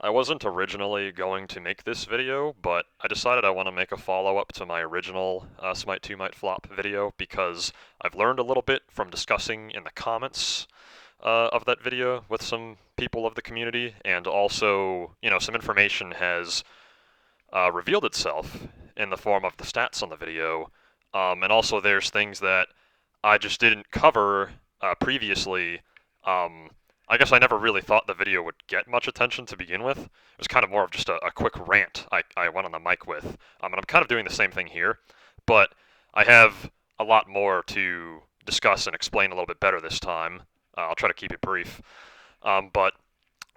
I wasn't originally going to make this video, but I decided I want to make a follow-up to my original Smite 2 Might Flop video because I've learned a little bit from discussing in the comments of that video with some people of the community, and also, some information has revealed itself in the form of the stats on the video, and also there's things that I just didn't cover previously. Um, I guess I never really thought the video would get much attention to begin with. It was kind of more of just a quick rant I went on the mic with. And I'm kind of doing the same thing here, but I have a lot more to discuss and explain a little bit better this time. I'll try to keep it brief. But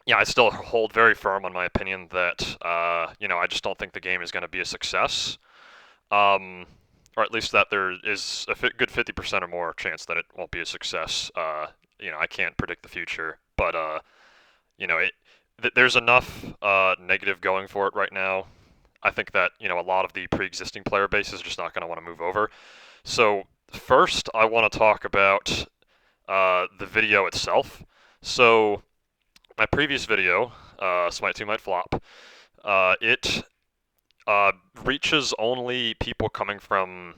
yeah, I still hold very firm on my opinion that, I just don't think the game is going to be a success. Or at least that there is a good 50% or more chance that it won't be a success. I can't predict the future, but there's enough negative going for it right now. I think that a lot of the pre-existing player base is just not going to want to move over. So first, I want to talk about the video itself. So my previous video, Smite 2 Might Flop, it reaches only people coming from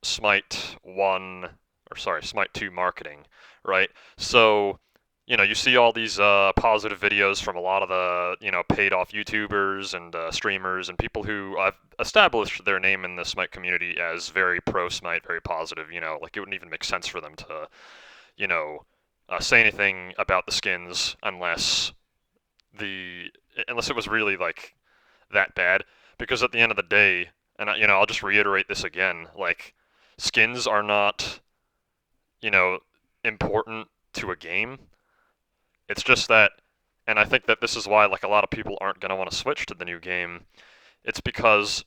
Smite 1, Smite 2 marketing, right? So, you see all these positive videos from a lot of the, paid off YouTubers and streamers and people who have established their name in the Smite community as very pro Smite, very positive, like it wouldn't even make sense for them to, say anything about the skins unless it was really like that bad. Because at the end of the day, and I'll just reiterate this again, like skins are not, important to a game. It's just that, and I think that this is why like a lot of people aren't going to want to switch to the new game. It's because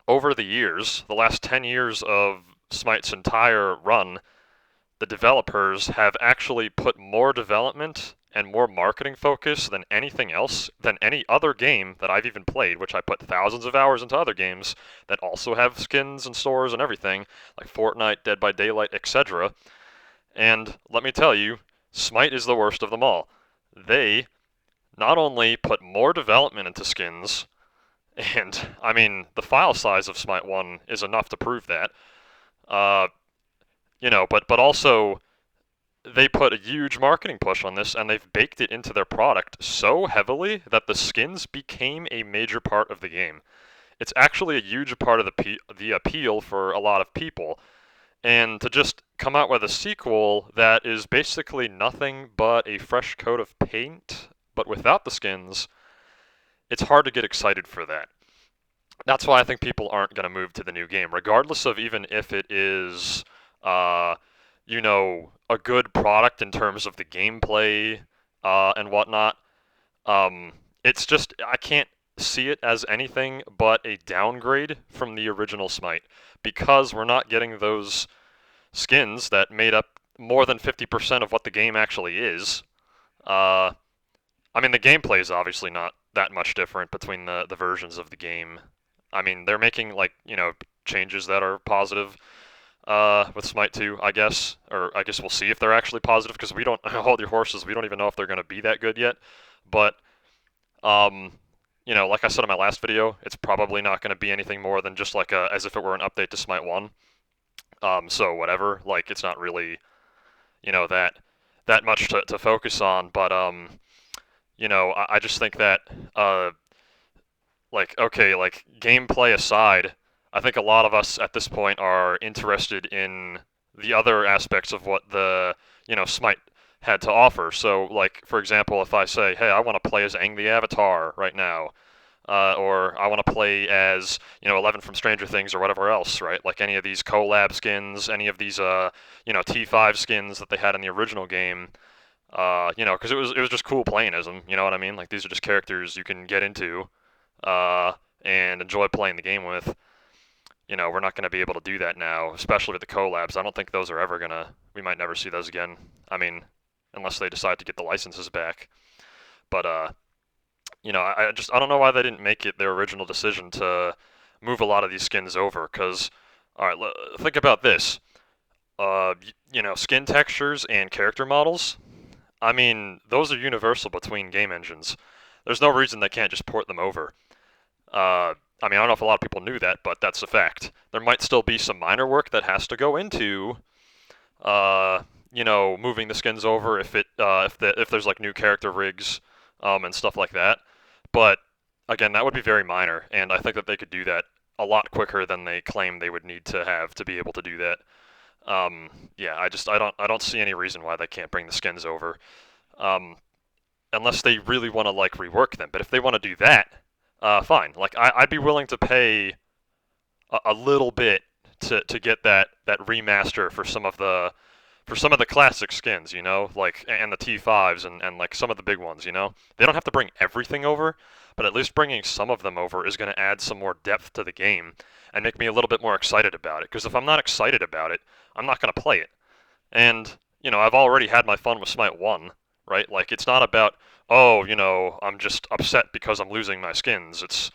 over the years, the last 10 years of Smite's entire run, the developers have actually put more development and more marketing focus than anything else, than any other game that I've even played, which I put thousands of hours into other games that also have skins and stores and everything, like Fortnite, Dead by Daylight, etc. And let me tell you, Smite is the worst of them all. They not only put more development into skins, and I mean, the file size of Smite 1 is enough to prove that, uh, but also they put a huge marketing push on this, and they've baked it into their product so heavily that the skins became a major part of the game. It's actually a huge part of the appeal for a lot of people. And to just come out with a sequel that is basically nothing but a fresh coat of paint, but without the skins, it's hard to get excited for that. That's why I think people aren't going to move to the new game, regardless of even if it is a good product in terms of the gameplay and whatnot. It's just, I can't see it as anything but a downgrade from the original Smite because we're not getting those skins that made up more than 50% of what the game actually is. Uh, I mean, the gameplay is obviously not that much different between the versions of the game. I mean, they're making, like, changes that are positive with Smite 2, I guess. Or I guess we'll see if they're actually positive, because we don't hold your horses. We don't even know if they're going to be that good yet. But, um, like I said in my last video, it's probably not going to be anything more than just like as if it were an update to Smite 1. So whatever, like it's not really, that much to focus on. But I just think that okay, like gameplay aside, I think a lot of us at this point are interested in the other aspects of what the Smite had to offer. So, like for example, if I say, hey, I want to play as Aang the Avatar right now, or I want to play as 11 from Stranger Things or whatever else, right? Like any of these collab skins, any of these T5 skins that they had in the original game. Because it was just cool playing as them. You know what I mean? Like these are just characters you can get into, and enjoy playing the game with. We're not going to be able to do that now, especially with the collabs. I don't think those are ever gonna. We might never see those again. I mean, unless they decide to get the licenses back. But I don't know why they didn't make it their original decision to move a lot of these skins over. Because, all right, think about this. Skin textures and character models. I mean, those are universal between game engines. There's no reason they can't just port them over. I mean, I don't know if a lot of people knew that, but that's a fact. There might still be some minor work that has to go into, uh, moving the skins over if there's like new character rigs, and stuff like that. But again, that would be very minor, and I think that they could do that a lot quicker than they claim they would need to have to be able to do that. Yeah, I don't see any reason why they can't bring the skins over, um, unless they really want to like rework them. But if they want to do that, fine. Like I'd be willing to pay a little bit to get that remaster for some of the classic skins, like and the T5s and like some of the big ones. They don't have to bring everything over, but at least bringing some of them over is going to add some more depth to the game and make me a little bit more excited about it. Because if I'm not excited about it, I'm not going to play it. And I've already had my fun with Smite 1, right? Like it's not about, oh, I'm just upset because I'm losing my skins.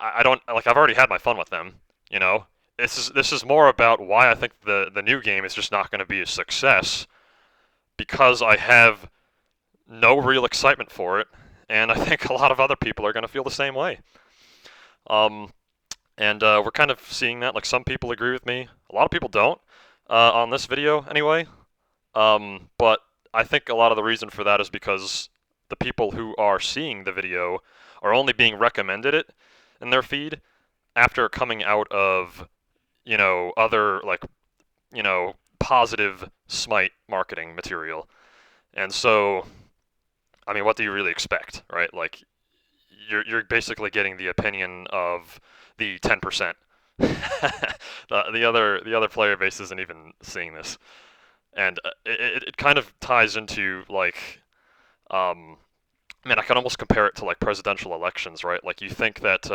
I don't like I've already had my fun with them, you know. This is more about why I think the new game is just not going to be a success because I have no real excitement for it, and I think a lot of other people are going to feel the same way. Um, and we're kind of seeing that. Like some people agree with me, a lot of people don't. On this video, anyway. But I think a lot of the reason for that is because the people who are seeing the video are only being recommended it in their feed after coming out of, other like, positive Smite marketing material. And so, I mean, what do you really expect, right? Like, you're basically getting the opinion of the 10%. The other player base isn't even seeing this, and it kind of ties into like, man, I can almost compare it to like presidential elections, right? Like you think that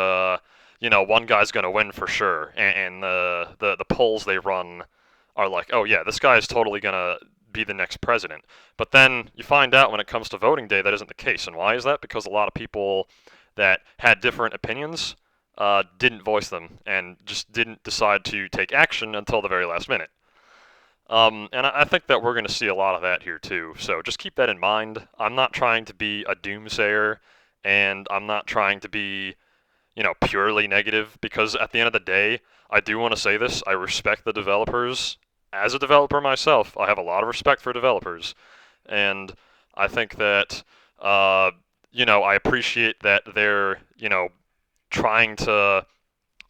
one guy's gonna win for sure, and the polls they run are like, oh yeah, this guy is totally gonna be the next president. But then you find out when it comes to voting day that isn't the case, and why is that? Because a lot of people that had different opinions didn't voice them and just didn't decide to take action until the very last minute. And I think that we're going to see a lot of that here too. So just keep that in mind. I'm not trying to be a doomsayer, and I'm not trying to be, purely negative, because at the end of the day, I do want to say this. I respect the developers. As a developer myself, I have a lot of respect for developers, and I think that, I appreciate that they're, trying to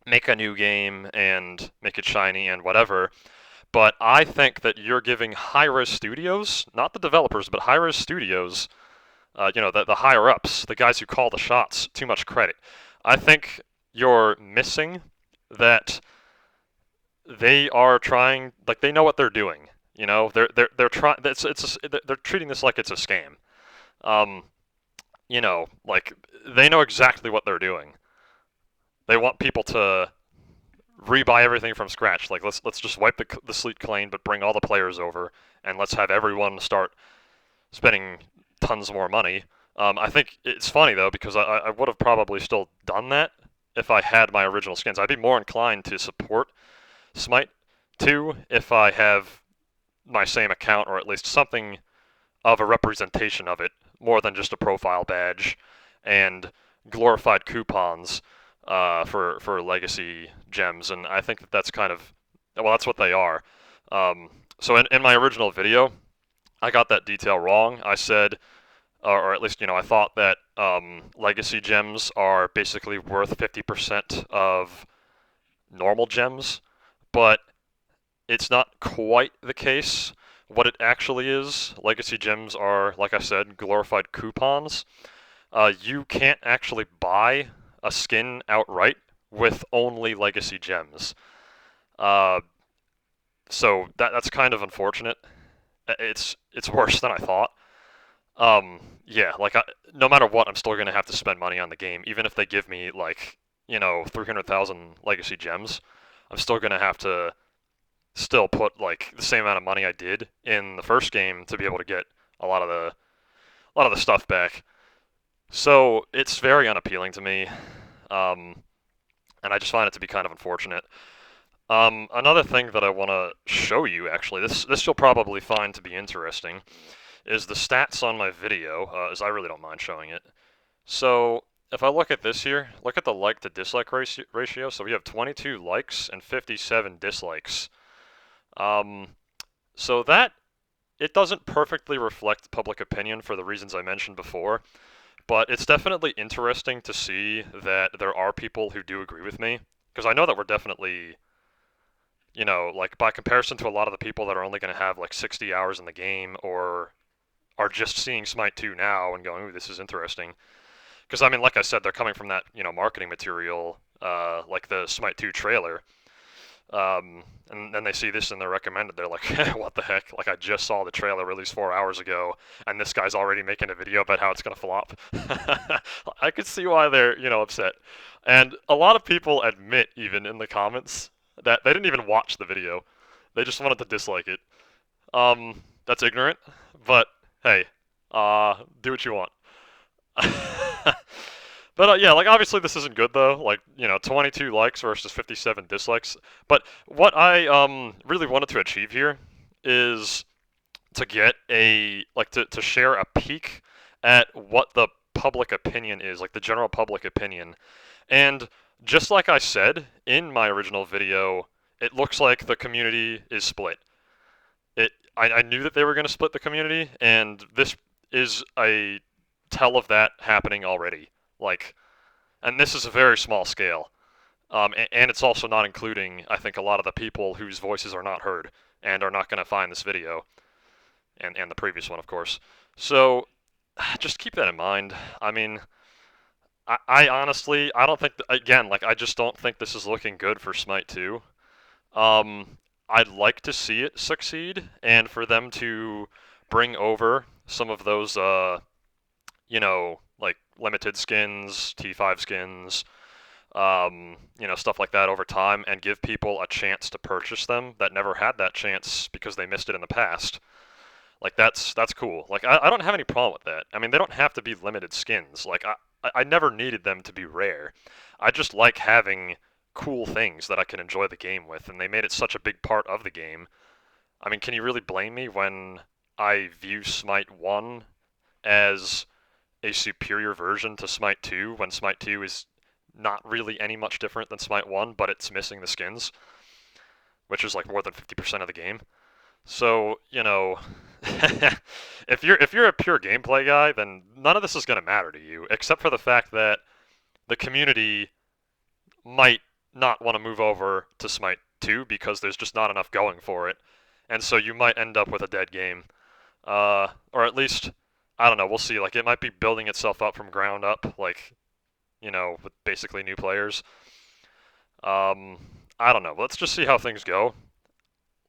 make a new game and make it shiny and whatever. But I think that you're giving Hi-Res Studios, not the developers, but Hi-Res Studios, the higher ups, the guys who call the shots, too much credit. I think you're missing that they are trying, like they know what they're doing. They're trying. They're treating this like it's a scam. Um, like they know exactly what they're doing. They want people to rebuy everything from scratch. Like let's just wipe the slate clean, but bring all the players over, and let's have everyone start spending tons more money. I think it's funny though because I would have probably still done that if I had my original skins. I'd be more inclined to support Smite 2 if I have my same account or at least something of a representation of it, more than just a profile badge and glorified coupons for legacy gems. And I think that that's kind of, well, that's what they are. So in my original video, I got that detail wrong. I said, or at least I thought that legacy gems are basically worth 50% of normal gems, but it's not quite the case. What it actually is, legacy gems are, like I said, glorified coupons. You can't actually buy a skin outright with only legacy gems. Uh, so that's kind of unfortunate. It's worse than I thought. Yeah, like no matter what, I'm still gonna have to spend money on the game, even if they give me like 300,000 legacy gems. I'm still gonna have to still put like the same amount of money I did in the first game to be able to get a lot of the stuff back. So it's very unappealing to me, and I just find it to be kind of unfortunate. Another thing that I want to show you, actually, this you'll probably find to be interesting, is the stats on my video, as I really don't mind showing it. So if I look at this here, look at the like to dislike ratio. So we have 22 likes and 57 dislikes. Um, so that it doesn't perfectly reflect public opinion for the reasons I mentioned before, but it's definitely interesting to see that there are people who do agree with me, because I know that we're definitely, like by comparison to a lot of the people that are only going to have like 60 hours in the game or are just seeing Smite 2 now and going, ooh, this is interesting. Because I mean, like I said, they're coming from that marketing material, like the Smite 2 trailer, and then they see this and they're recommended. They're like, what the heck? Like I just saw the trailer released 4 hours ago, and this guy's already making a video about how it's gonna flop. I could see why they're upset, and a lot of people admit even in the comments that they didn't even watch the video. They just wanted to dislike it. That's ignorant, but hey, do what you want. But yeah, like obviously this isn't good though. Like 22 likes versus 57 dislikes. But what I really wanted to achieve here is to get to share a peek at what the public opinion is, like the general public opinion. And just like I said in my original video, it looks like the community is split. I knew that they were going to split the community, and this is a tell of that happening already. Like, and this is a very small scale. And it's also not including, I think, a lot of the people whose voices are not heard and are not going to find this video, and the previous one, of course. So, just keep that in mind. I mean, I honestly, I don't think, again, like, I just don't think this is looking good for Smite 2. Um, I'd like to see it succeed, and for them to bring over some of those, like limited skins, T5 skins, stuff like that over time, and give people a chance to purchase them that never had that chance because they missed it in the past. Like that's cool. Like I don't have any problem with that. I mean, they don't have to be limited skins. Like I never needed them to be rare. I just like having cool things that I can enjoy the game with, and they made it such a big part of the game. I mean, can you really blame me when I view Smite 1 as a superior version to Smite 2 when Smite 2 is not really any much different than Smite 1, but it's missing the skins, which is like more than 50% of the game. So, if you're a pure gameplay guy, then none of this is going to matter to you, except for the fact that the community might not want to move over to Smite 2 because there's just not enough going for it. And so you might end up with a dead game. Or at least, I don't know, we'll see. Like, it might be building itself up from ground up, like, with basically new players. Um, I don't know. Let's just see how things go.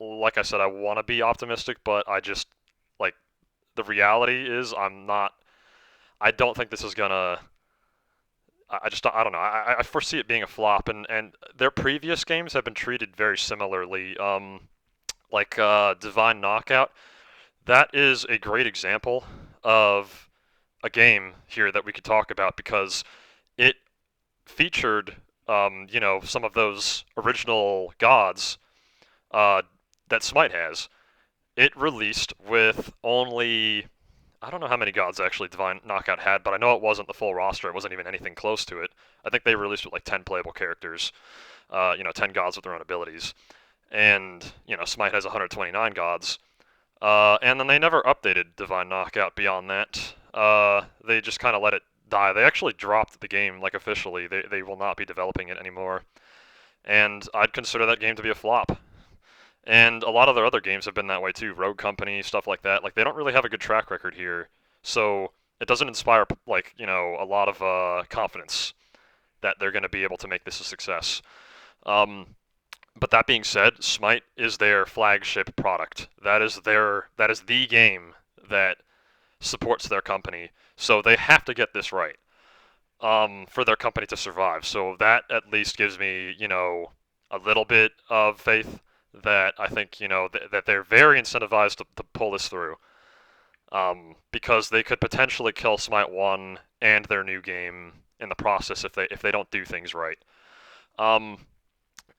Like I said, I want to be optimistic, but I just, like, the reality is I'm not. I don't think this is gonna. I just I don't know. I foresee it being a flop, and their previous games have been treated very similarly. Like Divine Knockout, that is a great example of a game here that we could talk about because it featured some of those original gods uh, that Smite has. It released with only I don't know how many gods actually Divine Knockout had, but I know it wasn't the full roster. It wasn't even anything close to it. I think they released with like 10 playable characters, 10 gods with their own abilities. And, Smite has 129 gods. And then they never updated Divine Knockout beyond that. They just kind of let it die. They actually dropped the game, like officially. They will not be developing it anymore. And I'd consider that game to be a flop. And a lot of their other games have been that way too. Rogue Company, stuff like that. Like they don't really have a good track record here, so it doesn't inspire a lot of confidence that they're going to be able to make this a success. Um, but that being said, Smite is their flagship product. That is the game that supports their company. So they have to get this right for their company to survive. So that at least gives me a little bit of faith that I think that they're very incentivized to pull this through, because they could potentially kill Smite 1 and their new game in the process if they don't do things right. Um,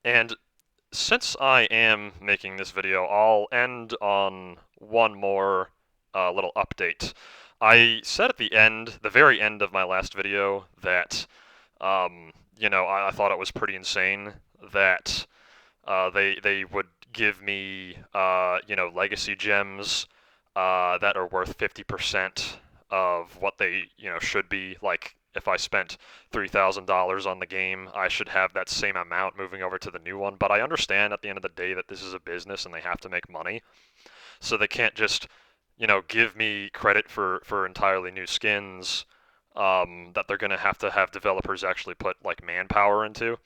and since I am making this video, I'll end on one more little update. I said at the very end of my last video, that I thought it was pretty insane that they would give me legacy gems that are worth 50% of what they should be. Like if I spent $3,000 on the game, I should have that same amount moving over to the new one. But I understand at the end of the day that this is a business and they have to make money, so they can't just give me credit for entirely new skins that they're going to have developers actually put like manpower into.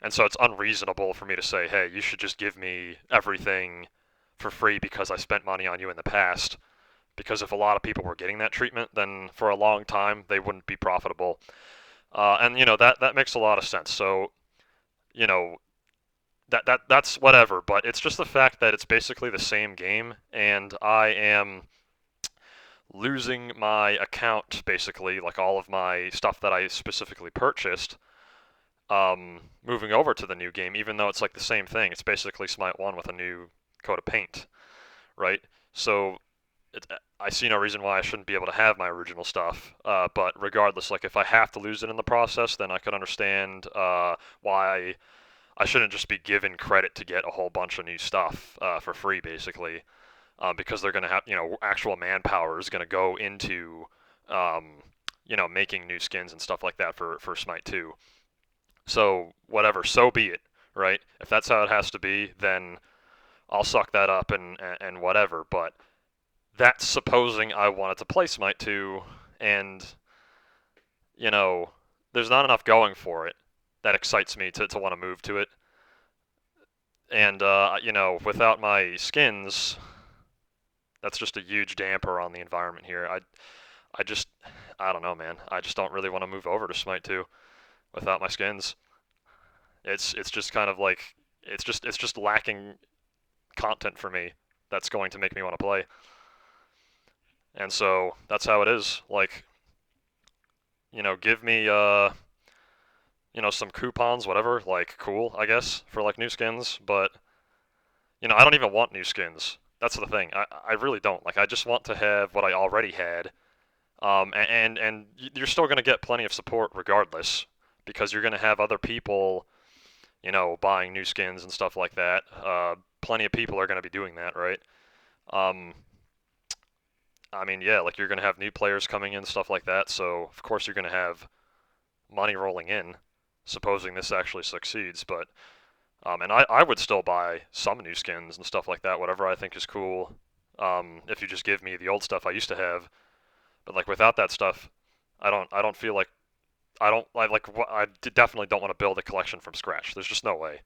And so it's unreasonable for me to say, hey, you should just give me everything for free because I spent money on you in the past. Because if a lot of people were getting that treatment, then for a long time they wouldn't be profitable. And that makes a lot of sense. So you know that's whatever. But it's just the fact that it's basically the same game, and I am losing my account basically, like all of my stuff that I specifically purchased, moving over to the new game, even though it's like the same thing. It's basically Smite 1 with a new coat of paint, right? So it, I see no reason why I shouldn't be able to have my original stuff. But regardless, like if I have to lose it in the process, then I could understand why I shouldn't just be given credit to get a whole bunch of new stuff for free, basically, because they're going to have, actual manpower is going to go into, making new skins and stuff like that for Smite 2. So whatever, so be it, right? If that's how it has to be, then I'll suck that up and whatever. But that's supposing I wanted to play Smite 2, and you know, there's not enough going for it that excites me to want to move to it. And without my skins, that's just a huge damper on the environment here. I just I don't know, man. I just don't really want to move over to Smite 2 without my skins. It's just kind of like it's just lacking content for me that's going to make me want to play. And so that's how it is. Like, give me some coupons, whatever, like cool, I guess, for like new skins, but I don't even want new skins. That's the thing. I really don't. Like I just want to have what I already had. And you're still going to get plenty of support regardless, because you're going to have other people, buying new skins and stuff like that. Plenty of people are going to be doing that, right? Um, I mean, yeah, like you're going to have new players coming in, stuff like that. So of course you're going to have money rolling in, supposing this actually succeeds. But and I would still buy some new skins and stuff like that, whatever I think is cool. If you just give me the old stuff I used to have, but like without that stuff, I don't feel like I definitely don't want to build a collection from scratch. There's just no way.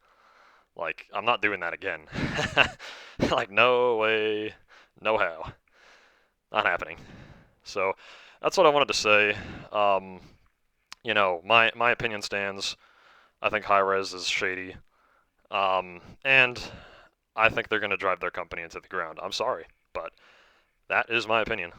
Like I'm not doing that again. Like no way, no how, not happening. So that's what I wanted to say. Um, my opinion stands. I think high res is shady, and I think they're going to drive their company into the ground. I'm sorry, but that is my opinion.